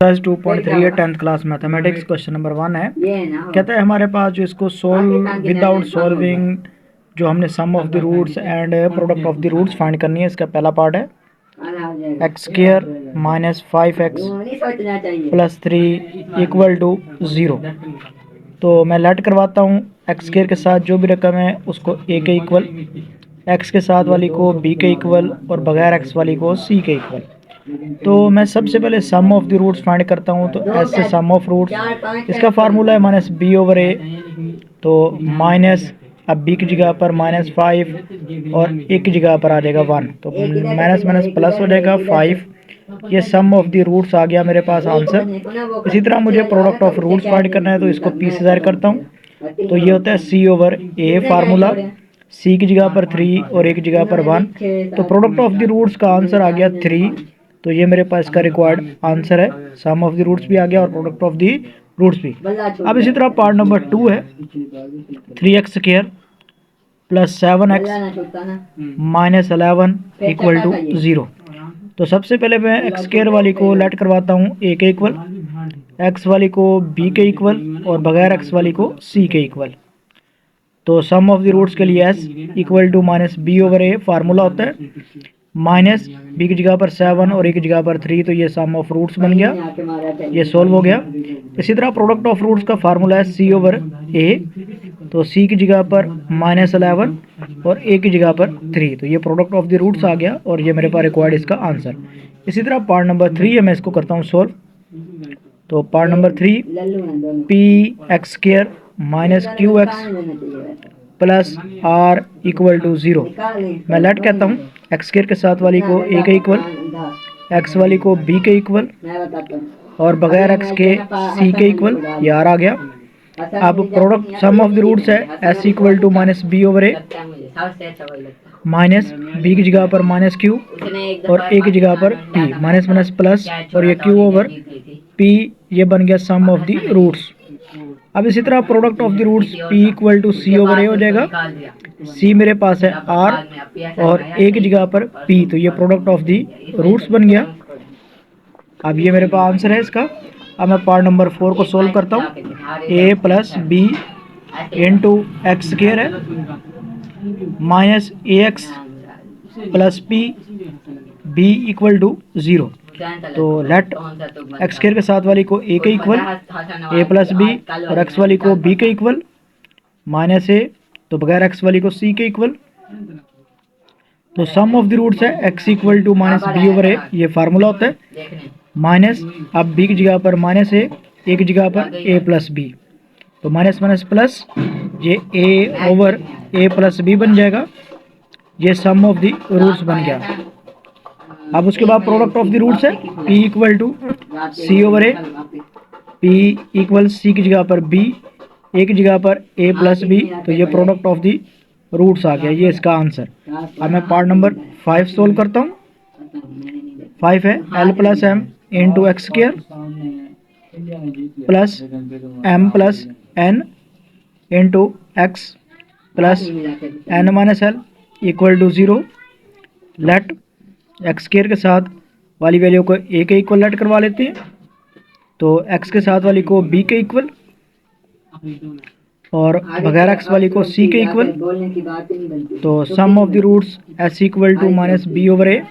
2.3 है 10th class mathematics. Question number 1 है, कहता है हमारे पास जो इसको सोल्व विदाउट सॉल्विंग जो हमने sum of the roots and product of the roots find करनी है। इसका पहला पार्ट है x square minus 5x plus 3 equal to 0। तो मैं लेट करवाता हूँ एक्स स्क्वायर के साथ जो भी रकम है उसको a के इक्वल, एक्स के साथ वाली को b के इक्वल और बगैर एक्स वाली को c के इक्वल। तो मैं सबसे पहले सम ऑफ द रूट्स फाइंड करता हूँ। तो एस से सम ऑफ रूट्स, इसका फार्मूला है माइनस बी ओवर ए। तो माइनस, अब बी की जगह पर -5 और ए की जगह पर आ जाएगा 1, तो माइनस माइनस प्लस हो जाएगा 5। ये सम ऑफ द रूट्स आ गया मेरे पास आंसर। इसी तरह मुझे प्रोडक्ट ऑफ रूट्स फाइंड करना है, तो इसको पी से ज़ाहिर करता हूँ। तो ये होता है सी ओवर ए फार्मूला, सी की जगह पर 3 और ए की जगह पर 1। तो प्रोडक्ट ऑफ द रूट्स का आंसर आ गया 3। तो ये मेरे पास इसका रिक्वायर्ड आंसर है। सम ऑफ द रूट्स भी आ गया और प्रोडक्ट ऑफ द रूट्स भी। अब इसी तरह पार्ट नंबर 2 है 3x square plus 7x minus 11 equal to 0। तो सबसे पहले मैं एक्स स्क्वायर वाली को लेट करवाता हूँ a के इक्वल, x वाली को b के इक्वल और बगैर x वाली को c के इक्वल। तो सम ऑफ द रूट्स के लिए s equal to minus b over a formula होता है, माइनस बी की जगह पर 7 और ए की जगह पर 3। तो ये सम ऑफ रूट्स बन गया, ये सोल्व हो गया। इसी तरह प्रोडक्ट ऑफ रूट्स का फार्मूला है सी ओवर ए। तो सी की जगह पर -11 और ए की जगह पर 3। तो ये प्रोडक्ट ऑफ द रूट्स आ गया और ये मेरे पास रिक्वायर्ड इसका आंसर। इसी तरह पार्ट नंबर 3 है, मैं इसको करता हूँ सोल्व। तो part number 3 p x square minus q x plus r equal to 0। मैं लेट कहता हूँ एक्स स्क्वायर के साथ वाली को a के इक्वल, x वाली को b के इक्वल और बगैर x के c के इक्वल। ये आर आ गया। अब product sum of the roots है s equal to minus b over a, minus b की जगह पर माइनस क्यू और a की जगह पर p, माइनस माइनस प्लस और ये q ओवर p। ये बन गया सम ऑफ द रूट्स। अब इसी तरह product of the roots p equal to c over a हो जाएगा। c मेरे पास है r और a की जगह पर p, तो ये प्रोडक्ट ऑफ द रूट्स बन गया। अब ये मेरे पास आंसर है इसका। अब मैं पार्ट नंबर 4 को सोल्व करता हूँ। a plus b into x square है minus a x plus p b equal to 0। तो लेट एक्स स्क्वायर के साथ वाली को a के इक्वल, a प्लस बी और x वाली को b के इक्वल, माइनस a तो बगैर x वाली को c के इक्वल। तो सम ऑफ द रूट्स है x equal to minus b over a, ये फार्मूला होता है। माइनस, अब b की जगह पर माइनस a की जगह पर a प्लस बी, तो माइनस माइनस प्लस ये a over a plus b बन जाएगा। ये सम ऑफ द रूट्स बन गया। अब उसके बाद प्रोडक्ट ऑफ द रूट्स है p equal to c over a, p equal c की जगह पर b, a की जगह पर a प्लस बी। तो ये प्रोडक्ट ऑफ द रूट्स आ गया, ये इसका आंसर। अब मैं पार्ट नंबर 5 सोल्व करता हूँ। 5 है l plus m into x square plus m plus n into x plus n minus l equal to 0। Let x square के साथ वाली वैल्यू को a के इक्वल लेट करवा लेते हैं। तो x के साथ वाली को b के इक्वल और बगैर x वाली को c के इक्वल। तो sum of the roots s equal to minus b over a,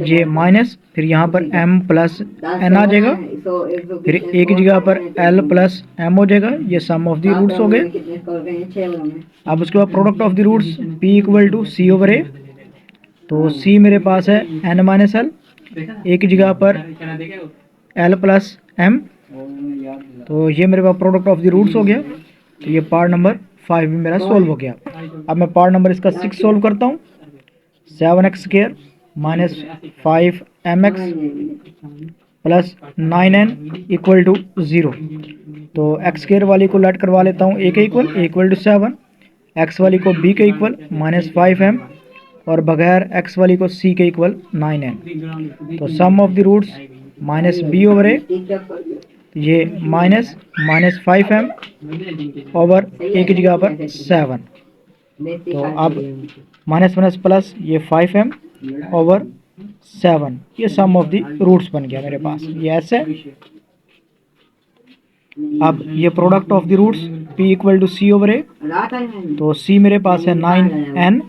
ये माइनस फिर यहाँ पर m प्लस n आ जाएगा, फिर a की जगह पर l प्लस m हो जाएगा। ये सम ऑफ द रूट्स हो गए। अब उसके बाद product of the roots p equal to c over a. तो c मेरे पास है n माइनस एल, a की जगह पर l प्लस m। तो ये मेरे पास प्रोडक्ट ऑफ द रूट्स हो गया। तो ये पार्ट नंबर 5 भी मेरा सोल्व हो गया। अब मैं पार्ट नंबर इसका 6 सोल्व करता हूँ। 7x square minus 5mx plus 9n equal to 0। तो एक्स स्क्वायर वाली को लेट करवा लेता हूँ a के इक्वल टू 7, x वाली को b के इक्वल माइनस 5m और बगैर x वाली को c के इक्वल 9n। तो sum of the roots minus b over a, ये minus minus 5m over a की जगह पर 7। तो अब माइनस माइनस प्लस ये 5m ओवर 7, ये सम ऑफ द रूट्स बन गया मेरे पास, ये ऐसे। अब ये product of the roots p equal to c over a, तो c मेरे पास है 9n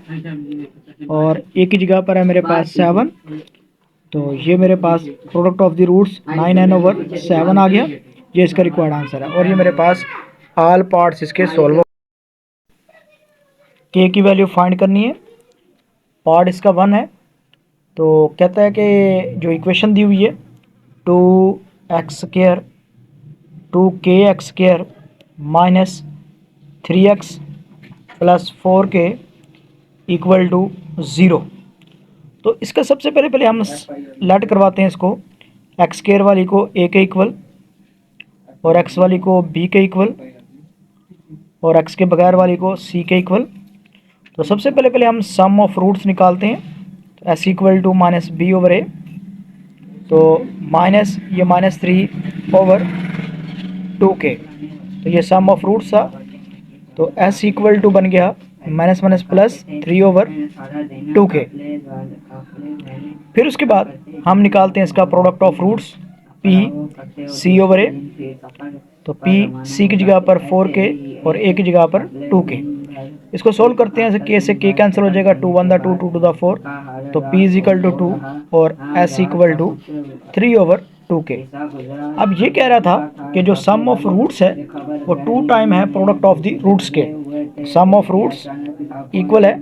और a की जगह पर है मेरे पास 7, तो ये मेरे पास product of the roots 9n over 7 आ गया, ये इसका रिक्वायर्ड आंसर है। और ये मेरे पास ऑल पार्ट्स इसके सॉल्व। k की वैल्यू फाइंड करनी है, पार्ट इसका 1 है, तो कहता है कि जो इक्वेशन दी हुई है 2x² 2kx² minus 3x plus 4k equal to 0, तो इसका सबसे पहले हम लेट करवाते हैं इसको, x² वाली को a के इक्वल और x वाली को b के इक्वल और x के बगैर वाली को c के इक्वल। तो सबसे पहले हम सम ऑफ रूट्स निकालते हैं, तो s equal to minus b over a, तो माइनस ये -3 ओवर 2k, तो ये सम ऑफ रूट्स था, तो s इक्वल टू बन गया minus minus plus 3 over 2k। फिर उसके बाद हम निकालते हैं इसका product of roots p c over a, तो p c की जगह पर 4k और a की जगह पर 2k। इसको सोल्व करते हैं, k से k कैंसिल हो जाएगा, 2 1 2 2 2 4, तो p इज इक्वल टू 2 और s equal to 3 over 2k। अब ये कह रहा था कि जो सम ऑफ रूट्स है वो 2 टाइम है प्रोडक्ट ऑफ द रूट्स के, सम ऑफ रूट्स इक्वल है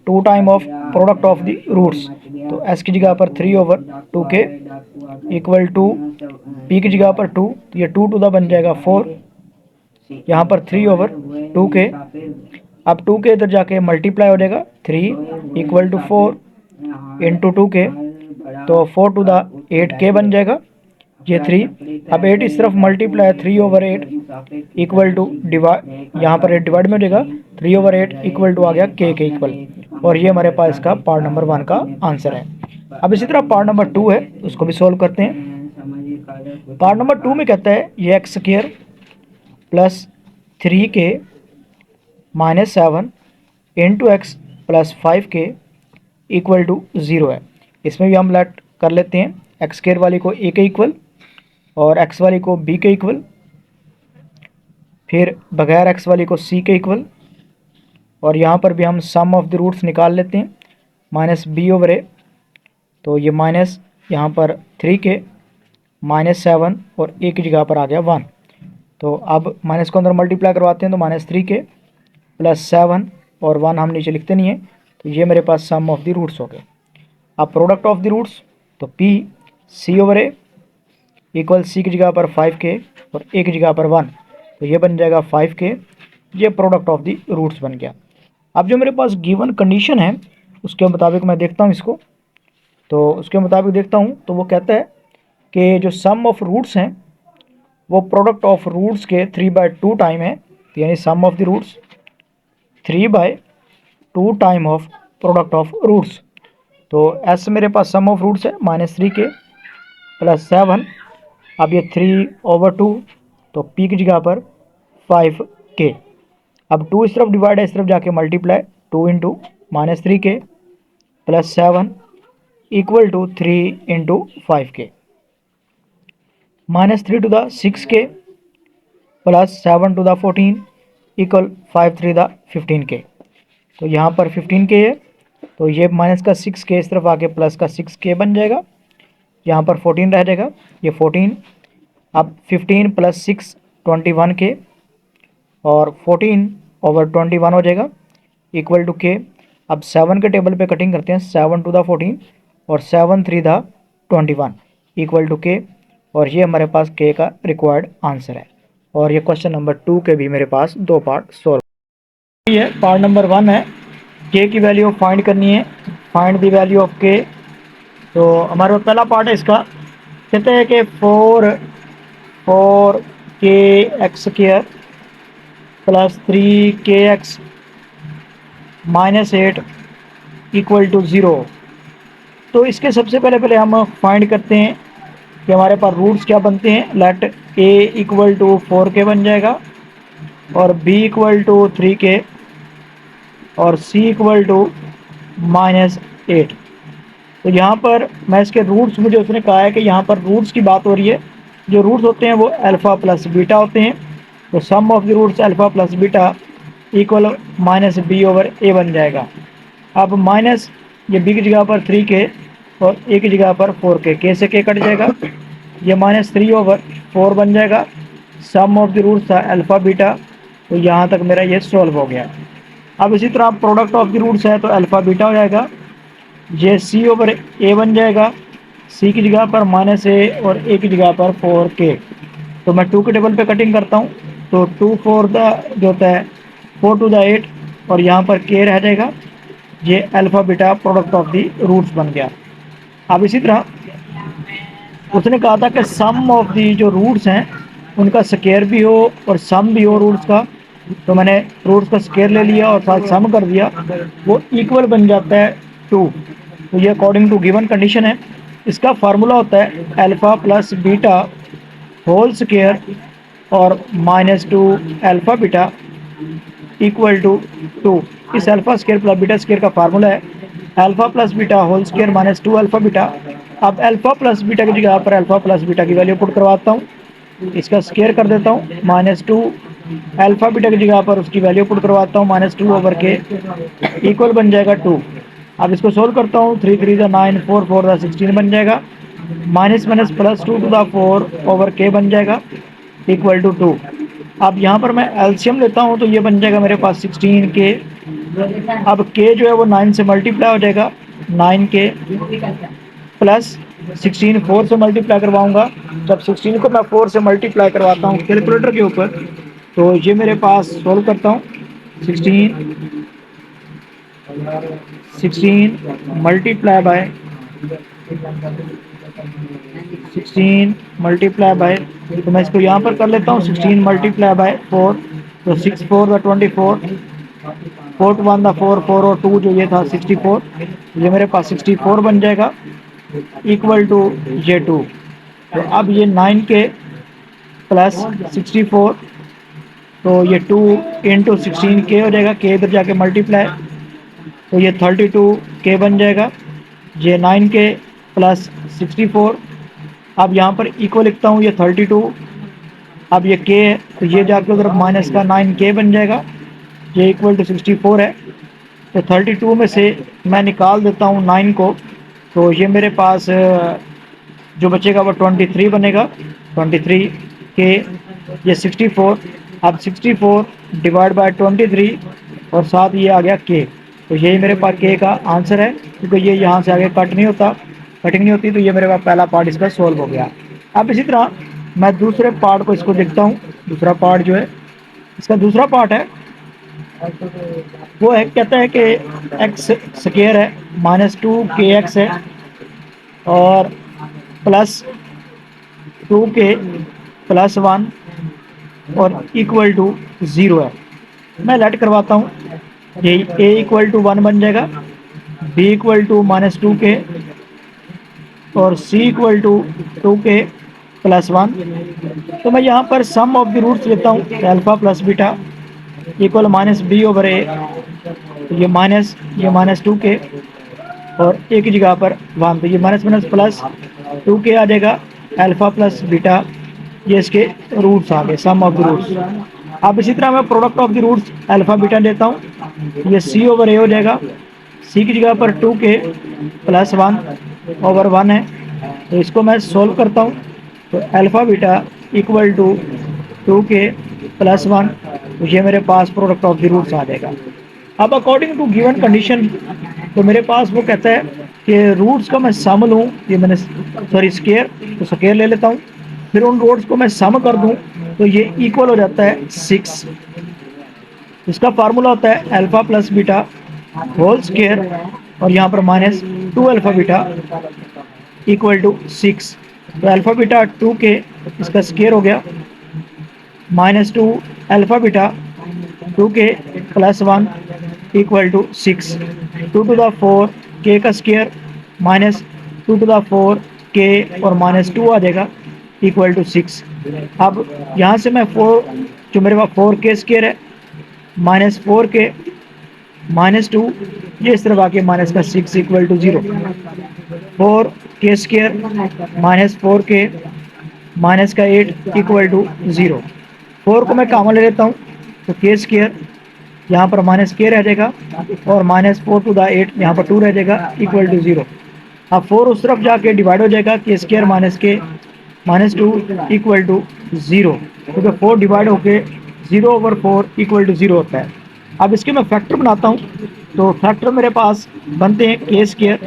2 time of product of the roots, तो s की जगह पर 3 over 2k equal to p की जगह पर 2, तो ये 2 टू द बन जाएगा 4, यहाँ पर 3 ओवर 2k। अब 2k इधर जाके मल्टीप्लाई हो जाएगा, 3 इक्वल टू 4 इंटू 2k, तो 4 टू द 8k बन जाएगा, ये 3। अब 8 इस तरफ multiply 3 over 8 equal to divide, यहाँ पर 8 डिवाइड में हो जाएगा, 3 ओवर 8 इक्वल टू आ गया k के इक्वल, और ये हमारे पास इसका पार्ट नंबर 1 का आंसर है। अब इसी तरह पार्ट नंबर 2 है, उसको भी सोल्व करते हैं। पार्ट नंबर 2 में कहता है ये x² plus 3k minus 7 into x plus 5k equal to 0 है। इसमें भी हम लेट कर लेते हैं, x² वाली को a के इक्वल और x वाली को b के इक्वल, फिर बगैर x वाली को c के इक्वल, और यहाँ पर भी हम सम ऑफ द रूट्स निकाल लेते हैं, माइनस b ओवर a, तो ये माइनस यहाँ पर 3k माइनस 7 और a की जगह पर आ गया 1, तो अब माइनस को अंदर मल्टीप्लाई करवाते हैं, तो माइनस 3k प्लस 7 और 1 हम नीचे लिखते नहीं है, तो ये मेरे पास सम ऑफ द रूट्स हो गए। अब प्रोडक्ट ऑफ द रूट्स, तो p c over a equal c की जगह पर 5k और a की जगह पर 1, तो ये बन जाएगा 5k, ये प्रोडक्ट ऑफ द रूट्स बन गया। अब जो मेरे पास गिवन कंडीशन है उसके मुताबिक मैं देखता हूँ इसको, तो उसके मुताबिक देखता हूँ, तो वो कहता है कि जो सम ऑफ रूट्स हैं वो प्रोडक्ट ऑफ रूट्स के 3/2 टाइम है, यानी sum of the roots 3/2 time of product of roots. तो s मेरे पास सम ऑफ रूट्स है -3k प्लस 7, अब ये 3 ओवर 2, तो p की जगह पर 5k, अब 2 इस तरफ डिवाइड है, इस तरफ जाके multiply, 2 into -3k plus 7 equal to 3 into 5k, -3 to the 6k plus 7 to the 14 equal 5 3 the 15k, तो यहाँ पर 15k है, तो ये माइनस का 6k इस तरफ आके प्लस का 6k बन जाएगा, यहाँ पर 14 रह जाएगा, ये 14, अब 15 प्लस 6 21k और 14 ओवर 21 हो जाएगा इक्वल टू k। अब 7 के टेबल पे कटिंग करते हैं, 7 टू द 14 और 7 3 द 21 इक्वल टू k, और ये हमारे पास k का रिक्वायर्ड आंसर है। और ये क्वेश्चन नंबर 2 के भी मेरे पास 2 पार्ट सॉल्व। ये पार्ट नंबर 1 है, k की वैल्यू फाइंड करनी है, find the value of k। तो हमारे पास पहला पार्ट है इसका, कहते हैं कि 4k² plus 3kx minus 8 equal to 0। तो इसके सबसे पहले हम फाइंड करते हैं कि हमारे पास रूट्स क्या बनते हैं। Let a equal to 4k बन जाएगा और b इक्वल टू 3k और c इक्वल टू -8। तो यहाँ पर मैं इसके रूट्स, मुझे उसने कहा है कि यहाँ पर रूट्स की बात हो रही है, जो रूट्स होते हैं वो अल्फ़ा प्लस बीटा होते हैं। तो sum of the roots alpha plus beta equal minus b over a बन जाएगा। अब माइनस ये बी की जगह पर 3k और ए की जगह पर 4k, के से के कट जाएगा, ये माइनस 3/4 बन जाएगा। सम ऑफ द रूट्स था अल्फ़ा बीटा, तो यहाँ तक मेरा ये सॉल्व हो गया। अब इसी तरह प्रोडक्ट ऑफ द रूट्स है तो अल्फ़ा बीटा हो जाएगा, ये सी ओवर ए बन जाएगा, सी की जगह पर माइनस ए और ए की जगह पर 4k। तो मैं 2 के टेबल पे कटिंग करता हूँ, तो 2 4 द जो होता है 4 टू द 8 और यहाँ पर k रह जाएगा। ये alpha beta product of the roots बन गया। अब इसी तरह उसने कहा था कि सम ऑफ दी जो रूट्स हैं उनका स्क्वायर भी हो और सम भी हो रूट्स का, तो मैंने रूट्स का स्क्वायर ले लिया और साथ सम कर दिया, वो इक्वल बन जाता है 2। तो ये अकॉर्डिंग टू गिवन कंडीशन है। इसका फार्मूला होता है alpha plus beta whole square और -2 अल्फ़ा बीटा इक्वल टू 2। इस alpha square plus beta square का फार्मूला है alpha plus beta whole square -2 alpha beta. अब अल्फ़ा प्लस बीटा की जगह पर अल्फ़ा प्लस बीटा की वैल्यू पुट करवाता हूँ, इसका स्क्वायर कर देता हूँ, -2 अल्फ़ा बीटा की जगह पर उसकी वैल्यू पुट करवाता हूँ -2/k इक्वल बन जाएगा 2। अब इसको सोल्व करता हूँ, 3 3 9 4 4 16 बन जाएगा, minus minus plus 2 to the 4/k बन जाएगा इक्वल टू 2। अब यहाँ पर मैं एलसीएम लेता हूँ तो ये बन जाएगा मेरे पास 16k। अब k जो है वो 9 से मल्टीप्लाई हो जाएगा, 9k प्लस 16 4 से मल्टीप्लाई करवाऊंगा। जब 16 को मैं 4 से मल्टीप्लाई करवाता हूँ कैलकुलेटर के ऊपर, तो ये मेरे पास सोल्व करता हूँ, 16 मल्टीप्लाई बाय 16 मल्टीप्लाई बाय, तो मैं इसको यहाँ पर कर लेता हूँ 16 मल्टीप्लाई बाय 4, तो 6 4 24, 4 1 4 4 और 2 जो ये था 64, ये मेरे पास 64 बन जाएगा इक्वल टू ये 2। तो अब ये 9k प्लस 64, तो ये 2 इंटू 16k हो जाएगा, k इधर जाके मल्टीप्लाई, तो ये 32k बन जाएगा, ये 9k प्लस 64। अब यहाँ पर इक्वल लिखता हूँ, ये 32, अब ये k है तो ये जाके उधर माइनस का 9k बन जाएगा, ये इक्वल टू 64 है। तो 32 में से मैं निकाल देता हूँ 9 को, तो ये मेरे पास जो बचेगा वो 23 बनेगा, 23 के ये 64। अब 64 डिवाइड बाय 23 और साथ ये आ गया k, तो यही मेरे पास k का आंसर है, क्योंकि ये यहाँ से आगे कटिंग नहीं होती, तो ये मेरे पास पहला पार्ट इसका सॉल्व हो गया। अब इसी तरह मैं दूसरे पार्ट को इसको देखता हूँ। दूसरा पार्ट जो है, इसका दूसरा पार्ट है वो है, कहता है कि x स्क्वायर है -2kx है और प्लस 2k प्लस 1 और इक्वल टू 0 है। मैं लेट करवाता हूँ, ये a इक्वल टू 1 बन जाएगा, b इक्वल टू -2k और c equal to 2k plus 1। तो मैं यहाँ पर सम ऑफ द रूट्स लेता हूँ, alpha plus beta equal -b/a, ये -2k और a की जगह पर 1, तो ये माइनस माइनस प्लस 2k आ जाएगा, अल्फ़ा प्लस बीटा, ये इसके रूट्स आ गए, सम ऑफ द रूट्स। अब इसी तरह मैं product of the roots alpha beta लेता हूँ, ये c/a हो जाएगा, c की जगह पर 2k प्लस 1/1 है, तो इसको मैं सोल्व करता हूँ, तो alpha beta equal to 2k plus 1, तो ये मेरे पास प्रोडक्ट ऑफ द रूट्स आ जाएगा। अब अकॉर्डिंग टू गिवन कंडीशन, तो मेरे पास वो कहता है कि रूट्स का मैं सम लूँ, ये मैंने स्क्वायर, तो स्क्वायर ले लेता हूँ, फिर उन रूट्स को मैं सम कर दूँ तो ये इक्वल हो जाता है 6। इसका फार्मूला होता है alpha plus beta whole square और यहाँ पर -2 अल्फ़ा बीटा इक्वल टू 6। तो अल्फ़ा बीटा 2k, इसका स्क्वायर हो गया, -2 alpha beta 2k plus 1 equal to 6, 2 to the 4 k का स्क्वायर -2 टू द 4 k और -2 आ जाएगा इक्वल टू 6। अब यहाँ से मैं 4, जो मेरे पास 4k स्क्वायर है -4k -2, ये इस तरफ आके माइनस का 6 equal to 0। 4k² minus 4k minus का 8 इक्वल टू 0। 4 को मैं कॉमन ले लेता हूँ तो k² यहाँ पर माइनस के रह जाएगा और माइनस 4 टू द 8 यहाँ पर 2 रह जाएगा इक्वल टू 0। अब 4 उस तरफ जाके डिवाइड हो जाएगा k² माइनस के माइनस 2 इक्वल टू 0, क्योंकि 4 डिवाइड होके 0/4 इक्वल टू 0 होता है। अब इसके मैं फैक्टर बनाता हूँ, तो फैक्टर मेरे पास बनते हैं k²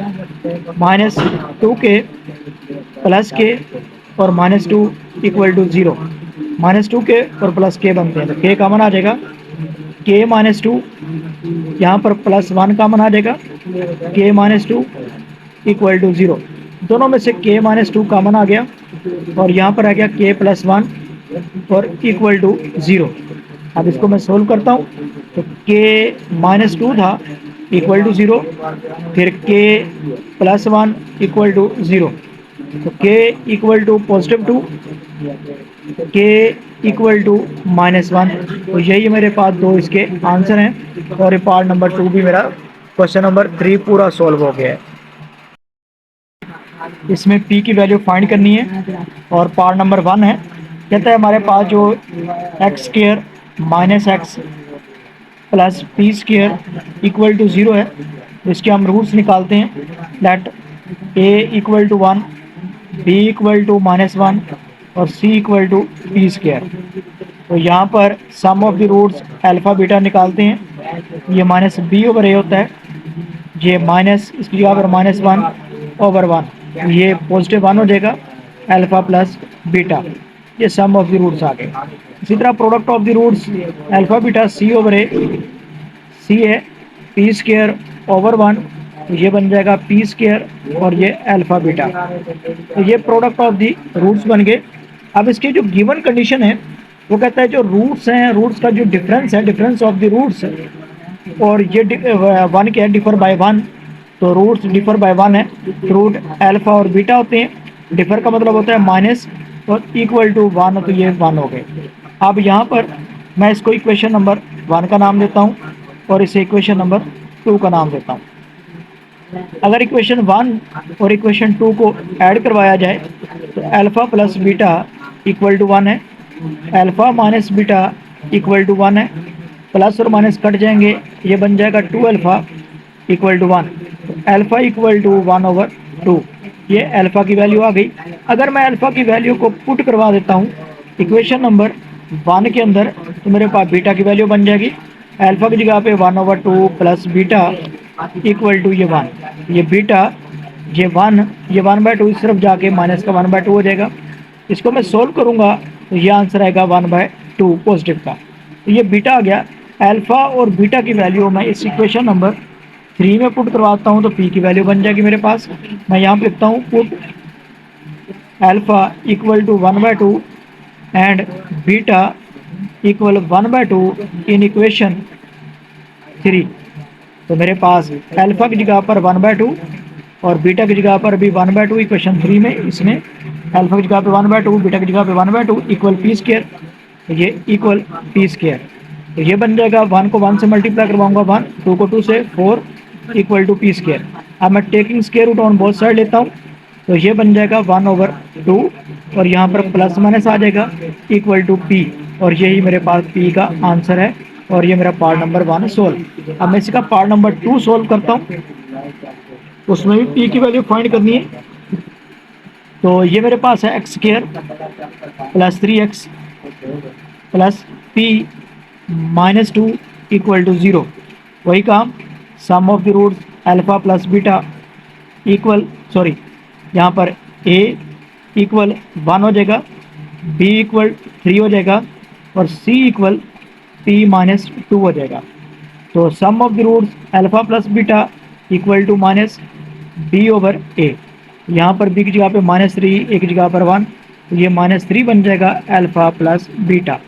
माइनस 2k प्लस के और minus 2 equal to 0। Minus 2k और प्लस के बनते हैं तो k कॉमन आ जाएगा, k माइनस 2 यहाँ पर प्लस 1 कॉमन आ जाएगा, k माइनस 2 इक्वल टू 0। दोनों में से k माइनस 2 कॉमन आ गया और यहाँ पर आ गया k प्लस 1 और इक्वल टू 0। अब इसको मैं सोल्व करता हूँ तो k माइनस 2 था इक्वल टू 0, फिर k प्लस 1 इक्वल टू 0, तो k equal to positive 2, k equal to minus 1। तो यही मेरे पास दो इसके आंसर हैं और पार्ट नंबर 2 भी मेरा क्वेश्चन नंबर 3 पूरा सॉल्व हो गया है। इसमें p की वैल्यू फाइंड करनी है और पार्ट नंबर 1 है, कहता है हमारे पास जो x² minus x plus p² equal to 0 है, इसके हम रूट्स निकालते हैं। Let a equal to 1, b equal to minus 1 और c इक्वल टू p²। तो यहाँ पर sum of the roots alpha beta निकालते हैं। ये माइनस b/a होता है, ये माइनस इसकी जगह पर -1/1, ये पॉजिटिव 1 हो जाएगा, अल्फा प्लस बीटा, ये सम ऑफ द रूट्स आ गए। इसी तरह product of the roots alpha beta c/a, c है p²/1, तो ये बन जाएगा p² और ये अल्फा बीटा। तो ये प्रोडक्ट ऑफ द रूट्स बन गए। अब इसकी जो गिवन कंडीशन है वो कहता है जो रूट्स हैं, रूट्स का जो डिफरेंस है, डिफरेंस ऑफ द रूट्स, और ये 1 क्या है, डिफर बाय 1, तो रूट्स डिफर बाय 1 है, रूट अल्फा और बीटा होते हैं। डिफर का मतलब होता है माइनस और इक्वल टू 1, तो ये 1 हो गए। अब यहाँ पर मैं इसको इक्वेशन नंबर 1 का नाम देता हूँ और इसे इक्वेशन नंबर 2 का नाम देता हूँ। अगर इक्वेशन 1 और इक्वेशन 2 को ऐड करवाया जाए तो alpha plus beta equal to 1 है, alpha minus beta equal to 1 है, प्लस और माइनस कट जाएंगे, ये बन जाएगा 2 alpha equal to 1, alpha equal to 1/2, ये अल्फा की वैल्यू आ गई। अगर मैं अल्फा की वैल्यू को पुट करवा देता हूँ इक्वेशन नंबर 1 के अंदर, तो मेरे पास बीटा की वैल्यू बन जाएगी, अल्फा की जगह पे 1/2 प्लस बीटा इक्वल टू ये 1, ये बीटा, ये 1, ये 1/2 इस तरफ जाके माइनस का 1/2 हो जाएगा। इसको मैं सोल्व करूँगा तो ये आंसर आएगा 1/2 पॉजिटिव का। तो ये बीटा आ गया। अल्फा और बीटा की वैल्यू मैं इस इक्वेशन नंबर 3 में पुट करवाता हूँ तो p की वैल्यू बन जाएगी मेरे पास। मैं यहाँ पे लिखता हूँ put alpha equal to 1/2 and beta equal 1/2 in equation 3। तो मेरे पास अल्फा की जगह पर 1/2 और बीटा की जगह पर भी 1/2 इक्वेशन 3 में, इसमें अल्फा की जगह पे 1/2, बीटा की जगह पे 1/2 इक्वल p², तो ये इक्वल p²। तो ये बन जाएगा, 1 को 1 से मल्टीप्लाई करवाऊंगा 1, 2 को 2 से 4 इक्वल टू p²। अब मैं taking square root on both side लेता हूँ तो ये बन जाएगा 1/2 और यहाँ पर प्लस माइनस आ जाएगा इक्वल टू p, और यही मेरे पास p का आंसर है और ये मेरा पार्ट नंबर 1 सोल्व। अब मैं इसका पार्ट नंबर 2 सोल्व करता हूँ, उसमें भी p की वैल्यू फाइंड करनी है। तो ये मेरे पास है x² plus 3x plus p minus 2 equal to 0। वही काम, sum of the roots alpha plus beta equal, sorry यहाँ पर a इक्वल 1 हो जाएगा, b इक्वल 3 हो जाएगा और c इक्वल p माइनस 2 हो जाएगा। तो sum of the roots alpha plus beta equal to minus b/a, यहाँ पर b की जगह पे -3, a की जगह पर 1, तो ये -3 बन जाएगा अल्फा प्लस बीटा।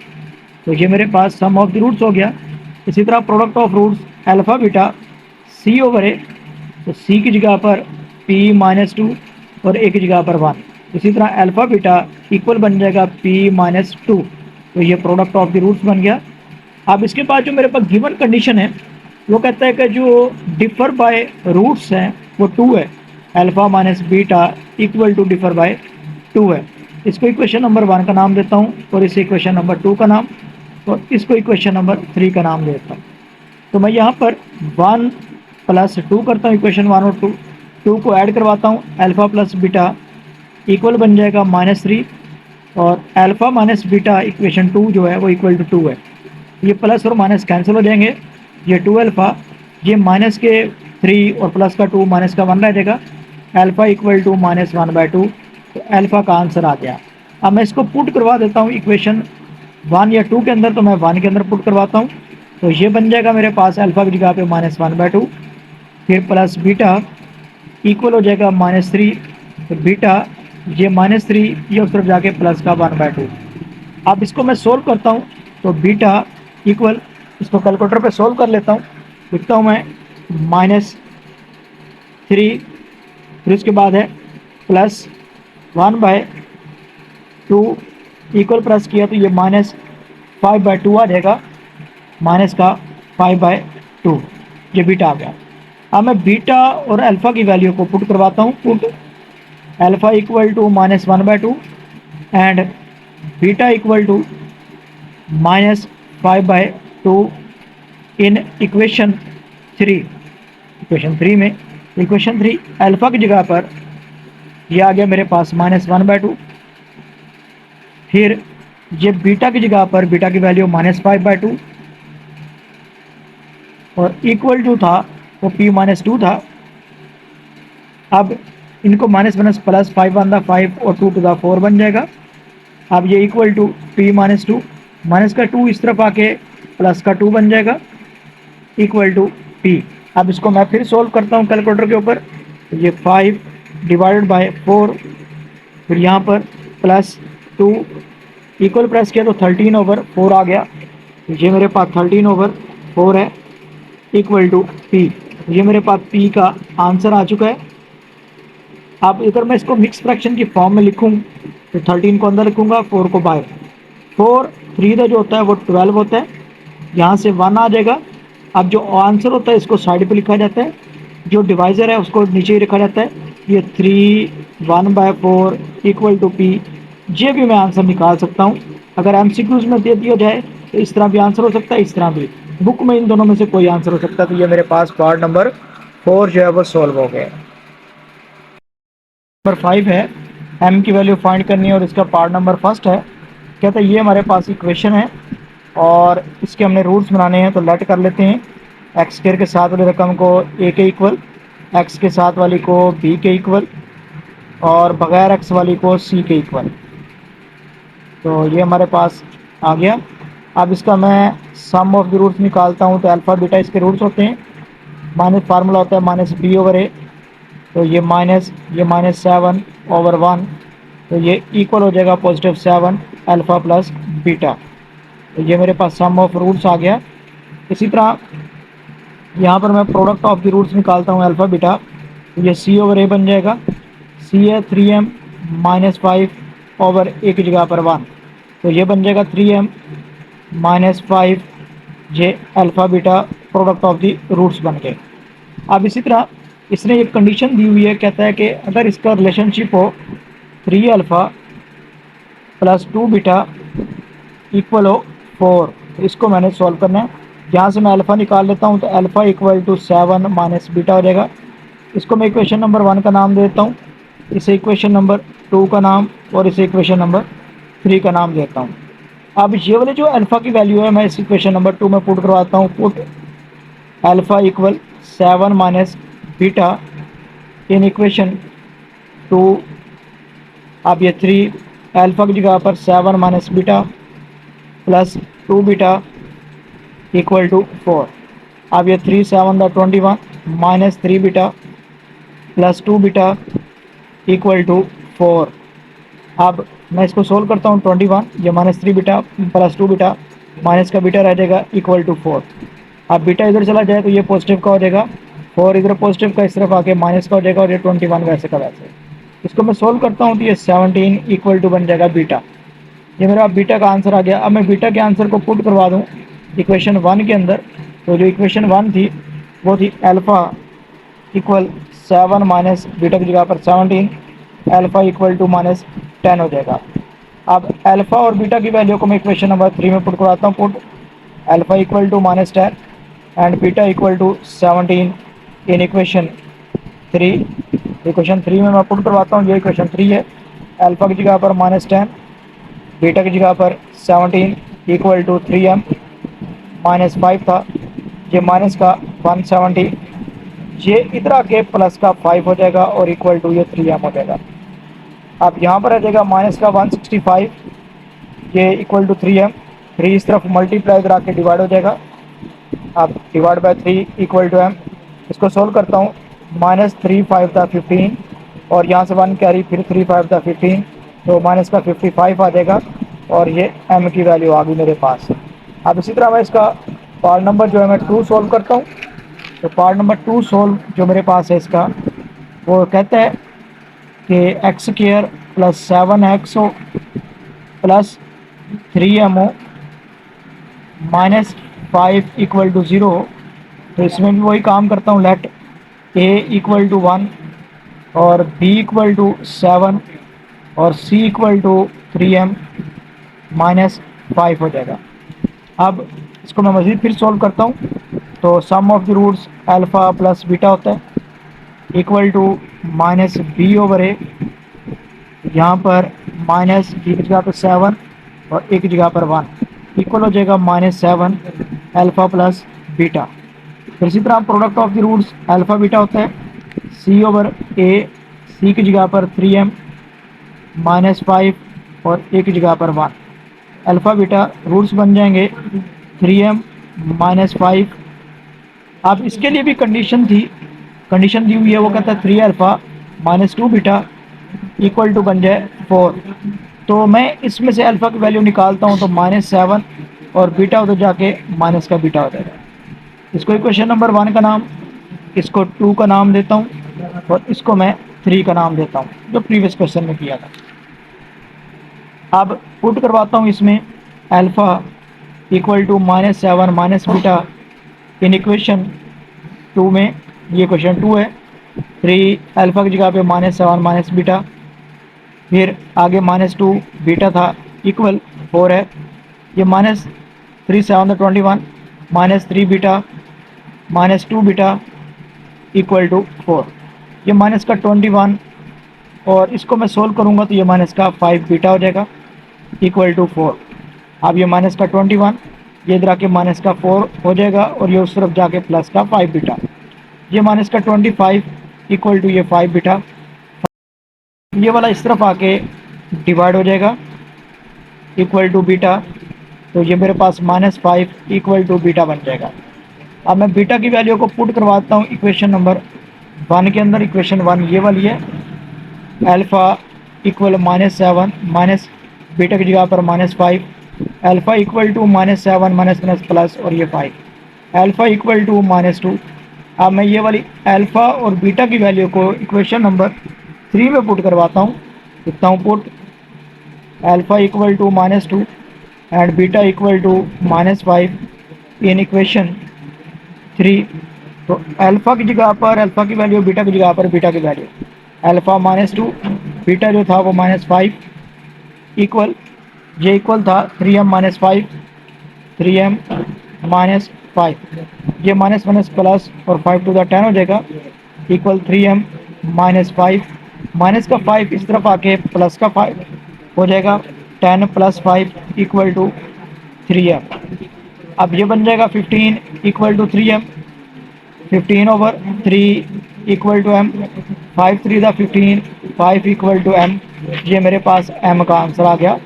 तो ये मेरे पास सम ऑफ द रूट्स हो गया। इसी तरह product of roots alpha beta c/a, तो c की जगह पर p-2 और a की जगह पर 1, इसी तरह अल्फा बीटा इक्वल बन जाएगा p-2, तो ये प्रोडक्ट ऑफ द रूट्स बन गया। अब इसके बाद जो मेरे पास गिवन कंडीशन है वो कहता है कि जो डिफर बाय रूट्स हैं वो 2 है, alpha minus beta equal to differ by 2 है। इसको इक्वेशन नंबर 1 का नाम देता हूँ और इसे इक्वेशन नंबर 2 का नाम और इसको इक्वेशन नंबर 3 का नाम देता हूँ। तो मैं यहाँ पर 1 प्लस 2 करता हूँ, इक्वेशन 1 और 2 को ऐड करवाता हूँ, अल्फ़ा प्लस बीटा इक्वल बन जाएगा -3 और अल्फ़ा माइनस बीटा इक्वेशन 2 जो है वो इक्वल टू 2 है। ये प्लस और माइनस कैंसिल हो जाएंगे, ये 2 अल्फ़ा, ये माइनस के 3 और प्लस का 2 माइनस का 1 रह जाएगा, अल्फ़ा इक्वल टू -1/2, तो अल्फ़ा का आंसर आ गया। अब मैं इसको पुट करवा देता हूँ इक्वेशन 1 या 2 के अंदर, तो मैं 1 के अंदर पुट करवाता हूँ, तो ये बन जाएगा मेरे पास अल्फ़ा की जगह पे -1/2, फिर प्लस बीटा इक्वल हो जाएगा -3, तो बीटा ये -3 ये उस तरफ जाके प्लस का 1/2। अब इसको मैं सोल्व करता हूँ, तो बीटा इक्वल, इसको कैलकुलेटर पे सोल्व कर लेता हूँ, लिखता हूँ मैं -3, फिर उसके बाद है प्लस 1/2 इक्वल प्लस किया तो ये -5/2 आ जाएगा, माइनस का 5/2, ये बीटा आ गया। अब मैं बीटा और अल्फ़ा की वैल्यू को पुट करवाता हूँ, put alpha equal to -1/2 and beta equal to -5/2 in equation 3। Equation 3 में, इक्वेशन 3 अल्फ़ा की जगह पर ये आ गया मेरे पास -1/2, फिर ये बीटा की जगह पर बीटा की वैल्यू -5/2 और इक्वल टू था वो p-2 था। अब इनको minus minus plus 5 one the 5 और 2 टू द 4 बन जाएगा। अब ये इक्वल टू p-2, माइनस का 2 इस तरफ आके प्लस का 2 बन जाएगा इक्वल टू p। अब इसको मैं फिर सोल्व करता हूँ कैलकुलेटर के ऊपर, ये 5 डिवाइडेड बाय 4, फिर यहाँ पर प्लस 2 इक्वल प्रेस किया तो 13/4 आ गया, ये मेरे पास 13/4 है इक्वल टू p। ये मेरे पास p का आंसर आ चुका है। अब अगर मैं इसको मिक्स फ्रैक्शन की फॉर्म में लिखूं तो 13 को अंदर लिखूंगा, 4 को बाहर, 4 3 का जो होता है वो 12 होता है, यहाँ से 1 आ जाएगा। अब जो आंसर होता है इसको साइड पे लिखा जाता है, जो डिवाइज़र है उसको नीचे ही रखा जाता है, ये 3 1/4 इक्वल टू p। ये भी मैं आंसर निकाल सकता हूँ, अगर MCQs में दे दिया जाए तो इस तरह भी आंसर हो सकता है, इस तरह भी, बुक में इन दोनों में से कोई आंसर हो सकता है। तो ये मेरे पास पार्ट नंबर 4 जो है वो सॉल्व हो गया। नंबर 5 है, m की वैल्यू फाइंड करनी है और इसका पार्ट नंबर फर्स्ट है। कहता है ये हमारे पास इक्वेशन है और इसके हमने रूट्स बनाने हैं, तो लेट कर लेते हैं। एक्स स्क्वायर के साथ वाली रकम को a के इक्वल, एक्स के साथ वाली को b के इक्वल और बगैर एक्स वाली को c के इक्वल। तो ये हमारे पास आ गया। अब इसका मैं सम ऑफ द रूट्स निकालता हूँ, तो अल्फ़ा बीटा इसके रूट्स होते हैं, माइनस फार्मूला होता है -b/a, तो ये -7/1, तो ये इक्वल हो जाएगा +7 अल्फ़ा प्लस बीटा। तो ये मेरे पास सम ऑफ रूट्स आ गया। इसी तरह यहाँ पर मैं प्रोडक्ट ऑफ द रूट्स निकालता हूँ अल्फ़ा बीटा, तो ये c/a बन जाएगा, c है 3m -5/a की जगह पर 1, तो ये बन जाएगा 3m -5, ये alpha beta product of the roots बन गए। अब इसी तरह इसने एक कंडीशन दी हुई है, कहता है कि अगर इसका रिलेशनशिप हो 3 अल्फ़ा प्लस 2 बीटा इक्वल हो 4, तो इसको मैंने सॉल्व करना है। यहाँ से मैं अल्फ़ा निकाल लेता हूँ, तो alpha equal to 7 minus beta हो जाएगा। इसको मैं इक्वेशन नंबर 1 का नाम देता हूँ, इसे इक्वेशन नंबर 2 का नाम और इसे इक्वेशन नंबर 3 का नाम देता हूँ। अब ये वाले जो अल्फ़ा की वैल्यू है मैं इस इक्वेशन नंबर 2 में पुट करवाता हूँ, put alpha equal 7 minus beta in equation 2। अब ये 3 अल्फ़ा की जगह पर 7 minus beta plus 2 beta equal to 4। अब ये 3 7 21 minus 3 beta plus 2 beta equal to 4। अब मैं इसको सोल्व करता हूँ, 21 ये -3 बीटा प्लस 2 बीटा माइनस का बीटा रह जाएगा इक्वल टू 4। अब बीटा इधर चला जाए तो ये पॉजिटिव का हो जाएगा, 4 इधर पॉजिटिव का इस तरफ आके माइनस का हो जाएगा और ये 21 वैसे का वैसे। इसको मैं सोल्व करता हूँ तो ये 17 इक्वल टू बन जाएगा बीटा। ये मेरा बीटा का आंसर आ गया। अब मैं बीटा के आंसर को पुट करवा दूँ इक्वेशन 1 के अंदर, तो जो इक्वेशन 1 थी वो थी अल्फ़ा इक्वल 7 माइनस बीटा की जगह पर 17, अल्फ़ा इक्वल टू माइनस 10 हो जाएगा। अब अल्फ़ा और बीटा की वैल्यू को मैं इक्वेशन नंबर 3 में पुट करवाता हूँ। Put alpha equal to minus 10 and beta equal to 17 in equation 3। Equation 3 में मैं पुट करवाता हूँ। ये इक्वेशन 3 है। अल्फ़ा की जगह पर माइनस 10, बीटा की जगह पर 17 इक्वल टू 3m माइनस 5 था, ये माइनस का 170, ये इधर आके प्लस का 5 हो जाएगा और इक्वल टू ये 3m हो जाएगा। अब यहाँ पर आ जाएगा माइनस का 165, ये इक्वल टू 3m, 3 इस तरफ मल्टीप्लाई इधर आके डिवाइड हो जाएगा। अब divide by 3 equal to m, इसको सोल्व करता हूँ। माइनस 3 5 था 15 और यहाँ से 1 कैरी, फिर 3 5 था 15, तो माइनस का 55 आ जाएगा और ये m की वैल्यू आ गई मेरे पास। अब इसी तरह मैं इसका पार्ट नंबर जो है मैं 2 सोल्व करता हूँ। तो पार्ट नंबर 2 सोल्व जो मेरे पास है इसका, वो कहते हैं कि एक्स स्क्वायर प्लस 7x हो प्लस 3m हो माइनस 5 इक्वल टू 0 हो। तो इसमें भी वही काम करता हूँ। लेट a इक्वल टू 1 और b इक्वल टू 7 और c equal to 3m minus 5 हो जाएगा। अब इसको मैं मज़ीद फिर सॉल्व करता हूँ। तो sum of the roots alpha plus beta होता है equal to minus b over a, यहाँ पर माइनस बी की जगह पर 7 और ए की जगह पर 1 इक्वल हो जाएगा माइनस 7 अल्फ़ा प्लस बीटा। फिर इसी तरह product of the roots alpha beta होता है सी ओवर ए, सी की जगह पर 3m माइनस 5 और ए की जगह पर 1। अल्फ़ा बीटा रूट्स बन जाएंगे 3m माइनस 5। अब इसके लिए भी कंडीशन थी, कंडीशन दी हुई है, वो कहता है 3 alpha minus 2 beta equal to बन जाए 4। तो मैं इसमें से अल्फ़ा की वैल्यू निकालता हूँ तो माइनस 7 और बीटा उधर जाके माइनस का बीटा हो जाएगा। इसको इक्वेशन नंबर 1 का नाम, इसको 2 का नाम देता हूँ और इसको मैं 3 का नाम देता हूँ, जो प्रीवियस क्वेश्चन में किया था। अब पुट करवाता हूँ इसमें alpha equal to minus 7 minus beta in equation 2 में। ये क्वेश्चन 2 है। 3 अल्फ़ा की जगह पे माइनस 7 माइनस बीटा, फिर आगे माइनस 2 बीटा था इक्वल 4 है। ये minus 3 7 21 minus 3 beta minus 2 beta equal to 4। ये माइनस का 21 और इसको मैं सोल्व करूँगा तो ये माइनस का 5 बीटा हो जाएगा इक्वल टू 4। अब ये माइनस का 21 ये इधर आके माइनस का 4 हो जाएगा और ये उस तरफ जाके प्लस का 5 बीटा। ये माइनस का 25 इक्वल टू ये 5 बीटा, ये वाला इस तरफ आके डिवाइड हो जाएगा इक्वल टू बीटा। तो ये मेरे पास माइनस 5 इक्वल टू बीटा बन जाएगा। अब मैं बीटा की वैल्यू को पुट करवाता हूँ इक्वेशन नंबर 1 के अंदर। इक्वेशन 1 ये वाली है, alpha equal minus 7 minus beta की जगह पर minus 5, alpha equal to minus 7 minus minus plus और ये 5, अल्फ़ा इक्वल टू माइनस 2। अब मैं ये वाली अल्फ़ा और बीटा की वैल्यू को इक्वेशन नंबर 3 में पुट करवाता हूँ। लिखता हूँ put alpha equal to minus 2 and beta equal to minus 5 in equation 3। तो अल्फ़ा की जगह पर अल्फ़ा की वैल्यू, बीटा की जगह पर बीटा की वैल्यू। अल्फ़ा माइनस 2, बीटा जो था वो माइनस 5 इक्वल, ये इक्वल था 3m माइनस 5, 3m माइनस 5, ये माइनस माइनस प्लस और 5 टू द 10 हो जाएगा इक्वल 3m माइनस 5, माइनस का 5 इस तरफ आके प्लस का 5 हो जाएगा 10 प्लस 5 इक्वल टू 3m। अब ये बन जाएगा 15 equal to 3m, 15 over 3 equal to m, 5 3 दा 15, 5 इक्वल टू m। ये मेरे पास m का आंसर आ गया।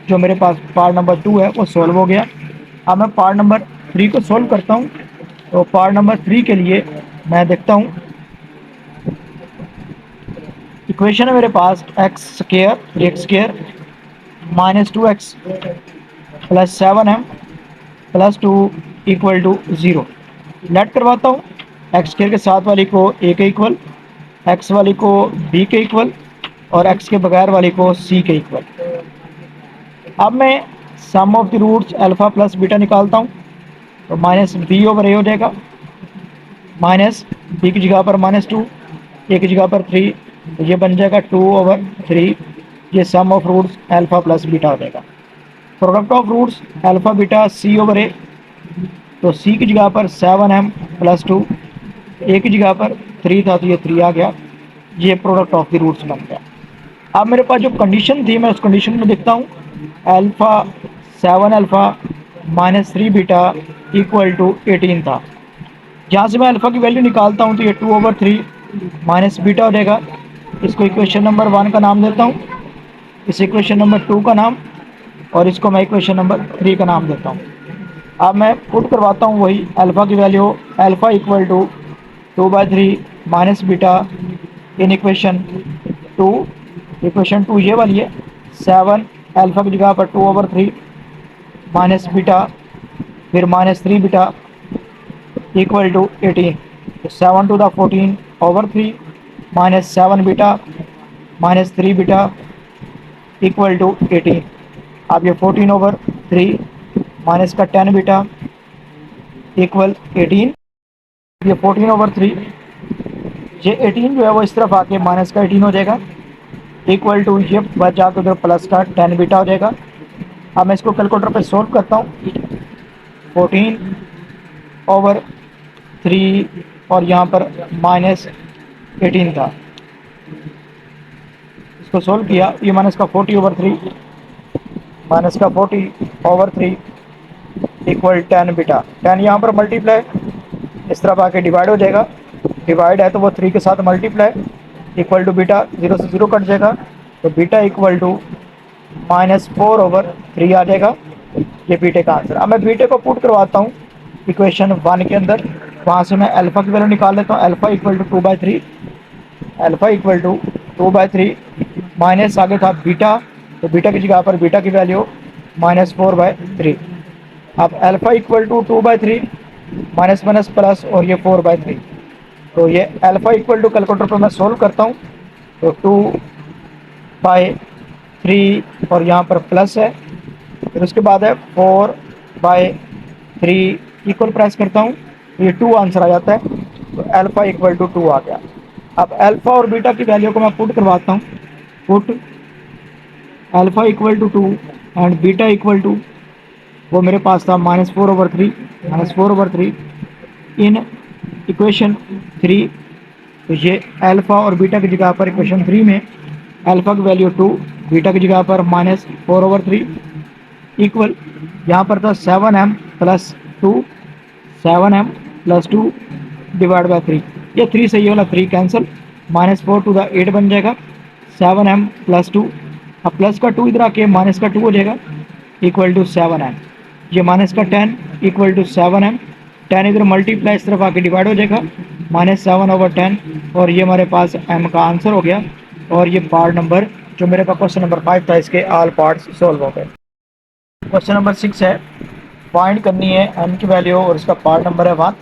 जो मेरे पास पार्ट नंबर 2 है वो सोल्व हो गया। अब मैं पार्ट नंबर 3 को सोल्व करता हूँ। तो पार्ट नंबर 3 के लिए मैं देखता हूँ, इक्वेशन है मेरे पास x square minus 2x plus 7m plus 2 equal to 0। Let करवाता हूँ। एक्स स्क्र के साथ वाली को a के इक्वल, एक्स वाली को b के इक्वल और एक्स के बगैर वाली को c के इक्वल। अब मैं sum of the roots alpha plus beta निकालता हूँ। तो माइनस बी ओवर ए हो जाएगा, माइनस बी की जगह पर माइनस 2 एक की जगह पर 3, तो ये बन जाएगा 2/3। ये sum of roots alpha plus beta हो जाएगा। Product of roots alpha beta C/A, तो C की जगह पर 7m प्लस 2, A की जगह पर 3 था तो ये 3 आ गया। ये प्रोडक्ट ऑफ द रूट्स बन गया। अब मेरे पास जो कंडीशन थी मैं उस कंडीशन में देखता हूँ। Alpha 7 alpha minus 3 beta equal to 18 था। जहाँ से मैं अल्फा की वैल्यू निकालता हूँ तो ये 2/3 माइनस बीटा हो जाएगा। इसको इक्वेशन नंबर 1 का नाम देता हूँ, इस इक्वेशन नंबर 2 का नाम, और इसको मैं इक्वेशन नंबर 3 का नाम देता हूँ। अब मैं पुट करवाता हूँ वही अल्फ़ा की value, alpha equal to 2/3 minus beta in equation 2। Equation 2 ये वाली है, 7 अल्फ़ा की जगह पर 2/3 माइनस बीटा फिर माइनस 3 बीटा इक्वल टू 18। तो 7 to the 14/3 minus 7 beta minus 3 beta equal to 18। अब ये 14/3 माइनस का 10 बीटा इक्वल 18। ये 14/3, ये 18 जो है वो इस तरफ आके माइनस का 18 हो जाएगा, इक्वल टू ये बच जाकर उधर प्लस का 10 बीटा हो जाएगा। अब मैं इसको कैलकुलेटर पे सॉल्व करता हूँ। 14/3 और यहाँ पर माइनस 18 था, इसको सोल्व किया, ये माइनस का 40/3 माइनस का 40/3 इक्वल 10 बीटा। 10 यहाँ पर मल्टीप्लाई इस तरफ आके डिवाइड हो जाएगा, डिवाइड है तो वो 3 के साथ मल्टीप्लाई इक्वल टू बीटा 0 से 0 कट जाएगा, तो बीटा इक्वल टू -4/3 आ जाएगा। ये बीटे का आंसर। अब मैं बीटे को पुट करवाता हूँ इक्वेशन 1 के अंदर, वहाँ से मैं अल्फ़ा की वैल्यू निकाल लेता हूँ। Alpha equal to 2/3, alpha equal to 2/3 minus आगे था बीटा, तो बीटा की जगह पर बीटा की वैल्यू -4/3। अब alpha equal to 2/3 minus minus plus और ये 4/3, तो ये अल्फ़ा इक्वल टू कैलकुलेटर पर मैं सोल्व करता हूँ, तो 2/3 और यहाँ पर प्लस है, फिर उसके बाद है 4/3 इक्वल प्रेस करता हूँ, ये 2 आंसर आ जाता है, तो अल्फ़ा इक्वल टू 2 आ गया। अब अल्फ़ा और बीटा की वैल्यू को मैं पुट करवाता हूँ। Put alpha equal to 2 and beta equal to, वो मेरे पास था -4/3 इन इक्वेशन 3। तो ये अल्फ़ा और बीटा की जगह पर इक्वेशन 3 में अल्फ़ा की वैल्यू 2, बीटा की जगह पर -4/3 इक्वल, यहाँ पर था 7m plus 2, 7m plus 2 divide by 3। ये 3 से ये वाला 3 कैंसिल, -4 टू द 8 बन जाएगा, 7m प्लस 2, अब प्लस का 2 इधर आके माइनस का 2 हो जाएगा इक्वल टू 7m। ये माइनस का 10 इक्वल टू 7m, 10 इधर मल्टीप्लाई इस तरफ आके डिवाइड हो जाएगा, -7/10, और ये हमारे पास m का आंसर हो गया। और ये पार्ट नंबर जो मेरे पास क्वेश्चन नंबर 5 था, इसके ऑल पार्ट्स सॉल्व हो गए। क्वेश्चन नंबर 6 है, फाइंड करनी है m की वैल्यू और इसका पार्ट नंबर है 1।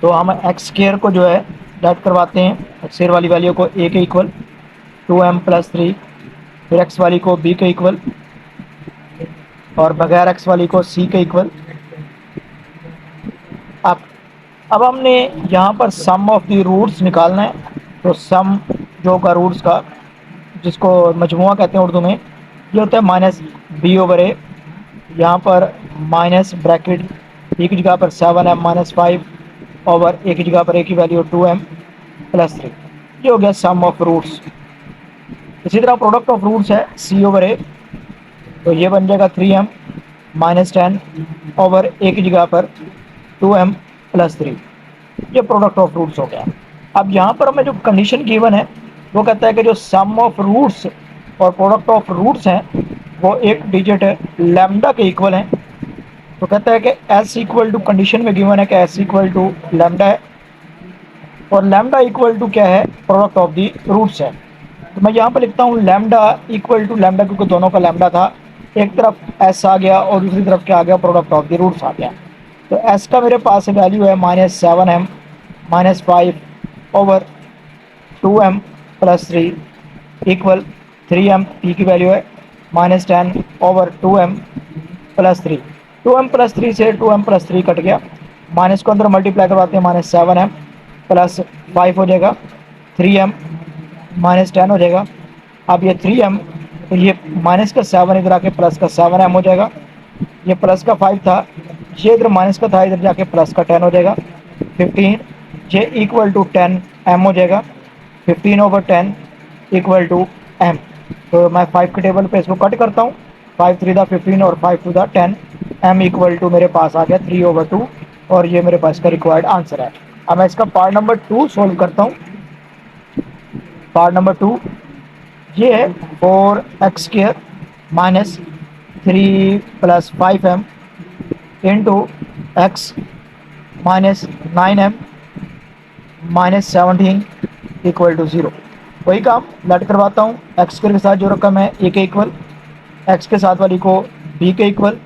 तो हम एक्स स्क्वायर को जो है डाइट करवाते हैं, एक्स स्क्वायर वाली वैल्यू को a के इक्वल 2m प्लस 3, फिर x वाली को b के इक्वल और बगैर x वाली को c के इक्वल। अब हमने यहाँ पर सम ऑफ द रूट्स निकालना है, तो सम जो का रूट्स का, जिसको मजमुआ कहते हैं उर्दू में, ये होता है -b/a। यहाँ पर माइनस ब्रैकेट b की जगह पर 7m - 5 ओवर a की जगह पर a की वैल्यू 2m प्लस 3। ये हो गया सम ऑफ रूट्स। इसी तरह प्रोडक्ट ऑफ रूट्स है c/a, तो ये बन जाएगा 3m - 10 ओवर a की जगह पर 2m प्लस 3। ये प्रोडक्ट ऑफ रूट्स हो गया। अब यहाँ पर हमें जो कंडीशन गिवन है वो कहता है कि जो सम ऑफ रूट्स और प्रोडक्ट ऑफ रूट्स हैं वो एक डिजिट लैम्डा के इक्वल हैं। तो कहता है कि s इक्वल टू, कंडीशन में गिवन है कि s इक्वल टू लैम्डा है, और लैम्डा इक्वल टू क्या है, प्रोडक्ट ऑफ दी रूट्स है। तो मैं यहाँ पर लिखता हूँ लैम्डा इक्वल टू लैम्डा, क्योंकि दोनों का लैम्डा था, एक तरफ s आ गया और दूसरी तरफ क्या आ गया, प्रोडक्ट ऑफ दी रूट्स आ गया। तो s का मेरे पास वैल्यू है -7m - 5 over 2m plus 3 equal 3m, p की वैल्यू है -10 over 2m plus 3। 2m plus 3 से 2m प्लस 3 कट गया, माइनस को अंदर मल्टीप्लाई करवाते हैं, -7m प्लस 5 हो जाएगा, 3m माइनस 10 हो जाएगा। अब ये 3m, ये माइनस का 7 इधर आके प्लस का 7m हो जाएगा। ये प्लस का 5 था, ये इधर माइनस का था, इधर जाके प्लस का 10 हो जाएगा। 15 ये इक्वल टू 10m हो जाएगा। 15/10 इक्वल टू m। तो मैं 5 के टेबल पे इसको कट करता हूँ। 5 3 दा 15 और 5 2 दा 10। m इक्वल टू मेरे पास आ गया 3/2 और ये मेरे पास का रिक्वायर्ड आंसर है। अब मैं इसका पार्ट नंबर 2 सोल्व करता हूँ। पार्ट नंबर 2 ये है 4x² minus 3 + 5m into x minus 9m minus 17 equal to 0। वही काम लट करवाता हूँ। एक्स के साथ जो रकम है ए के इक्वल, एक्स के साथ वाली को बी के इक्वल,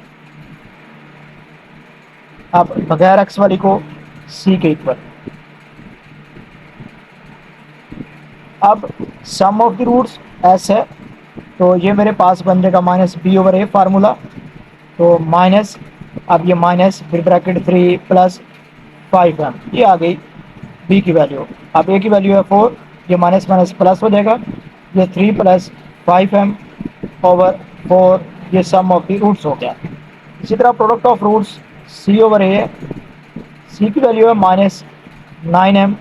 अब बगैर एक्स वाली को सी के इक्वल। अब सम ऑफ द रूट्स एस है, तो ये मेरे पास बन जाएगा -b/a फार्मूला। तो माइनस, अब ये माइनस फिर ब्रैकेट 3 + 5m, ये आ गई b की वैल्यू। अब a की वैल्यू है 4, ये माइनस माइनस प्लस हो जाएगा। ये 3 + 5m/4, ये सम ऑफ द रूट्स हो गया। इसी तरह प्रोडक्ट ऑफ रूट्स c/a है। c की वैल्यू है -9m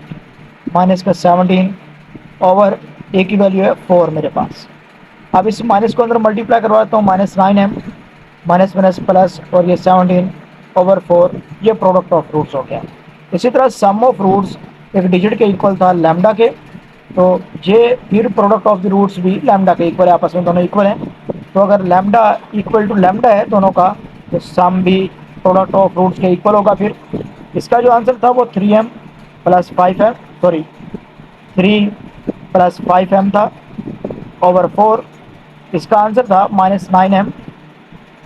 माइनस का 17 ओवर a की वैल्यू है 4 मेरे पास। अब इस माइनस को अंदर मल्टीप्लाई करवाता हूँ, -9m माइनस माइनस प्लस और ये 17/4, ये प्रोडक्ट ऑफ रूट्स हो गया। इसी तरह सम ऑफ रूट्स एक डिजिट के इक्वल था लैम्डा के, तो ये फिर प्रोडक्ट ऑफ द रूट्स भी लैम्डा के इक्वल है, आपस में दोनों इक्वल हैं। तो अगर लैम्डा इक्वल टू लैम्डा है दोनों का, तो सम भी प्रोडक्ट ऑफ रूट्स के इक्वल होगा। फिर इसका जो आंसर था वो 3m + 5m, सॉरी 3 + 5m था ओवर 4। इसका आंसर था -9m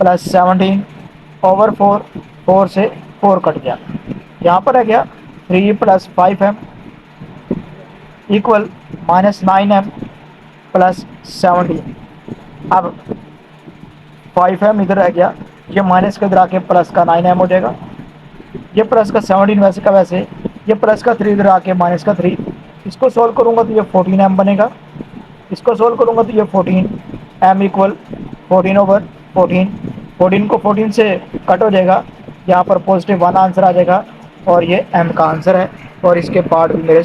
+ 17 ओवर 4। 4 से 4 कट गया, यहाँ पर रह गया 3 + 5m इक्वल -9m + 17। अब 5m इधर रह गया, ये माइनस के इधर आके प्लस का 9m हो जाएगा। ये प्लस का 17 वैसे का वैसे, ये प्लस का 3 इधर आके माइनस का 3। इसको सोल्व करूँगा तो ये 14m बनेगा। इसको सोल्व करूँगा तो ये 14m इक्वल 14/14। 14 को 14 से कट हो जाएगा, यहाँ पर +1 आंसर आ जाएगा और ये m का आंसर है। और इसके पार्ट भी मेरे